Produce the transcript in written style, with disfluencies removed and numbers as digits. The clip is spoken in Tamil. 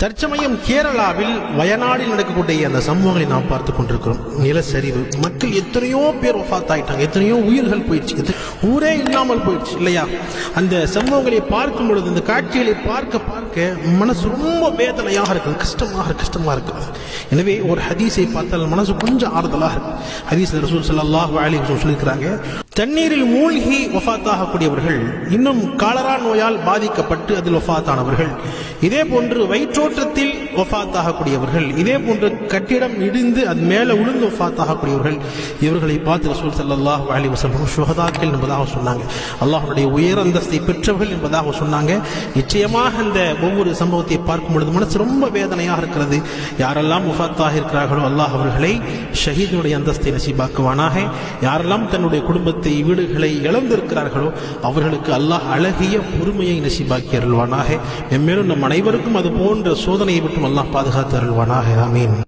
தற்சமயம் கேரளாவில் வயநாடில் நடக்கக்கூடிய அந்த சம்பவங்களை நாம் பார்த்து கொண்டிருக்கிறோம். நிலச்சரிவு, மக்கள் எத்தனையோ பேர் வஃபாத் ஆயிட்டாங்க, எத்தனையோ உயிர்கள் போயிடுச்சு, ஊரே இல்லாமல் போயிடுச்சு இல்லையா? அந்த சம்பவங்களை பார்க்கும் பொழுது, இந்த காட்சிகளை பார்க்க பார்க்க மனசு ரொம்ப வேதனையாக இருக்குது, கஷ்டமாக இருக்குது. எனவே ஒரு ஹதீஸை பார்த்தால் மனசு கொஞ்சம் ஆறுதலாக இருக்கு. ஹதீஸ் ரசூல் ஸல்லல்லாஹு அலைஹி வஸல்லம் சொல்லியிருக்கிறாங்க, தண்ணீரில் மூழ்கி வஃபாத் ஆகக்கூடியவர்கள், இன்னும் காலரா நோயால் பாதிக்கப்பட்டு அதில் வஃபாத் ஆனவர்கள், இதே போன்று வயிற்றோட்டத்தில் வஃபாத் ஆகக்கூடியவர்கள், இதே போன்று கட்டிடம் இடிந்து அது மேலே உளுந்து வஃபாத் ஆகக்கூடியவர்கள், இவர்களை பார்த்து ரசூல் ஸல்லல்லாஹு அலைஹி வஸல்லம் ஷுஹதாக்கள் என்பதாக சொன்னாங்க, அல்லாஹ்வுடைய உயர் அந்தஸ்தை பெற்றவர்கள் என்பதாக சொன்னாங்க. நிச்சயமாக இந்த ஒவ்வொரு சம்பவத்தை பார்க்கும் பொழுது மனசு ரொம்ப வேதனையாக இருக்கிறது. யாரெல்லாம் வஃபாத் ஆகியிருக்கிறார்களோ அல்லாஹ் அவர்களை ஷஹீதுடைய அந்தஸ்தை நசீபாக்குவானாக. யாரெல்லாம் தன்னுடைய குடும்பத்தை, வீடுகளை இழந்திருக்கிறார்களோ அவர்களுக்கு அல்லாஹ் அழகிய பொறுமையை நசீபாக்கி அருள்வானாக. மேலும் நம் அனைவருக்கும் அது போன்ற சோதனையை விட்டும் அல்லாஹ் பாதுகாத்து அருள்வானாக. ஆமீன்.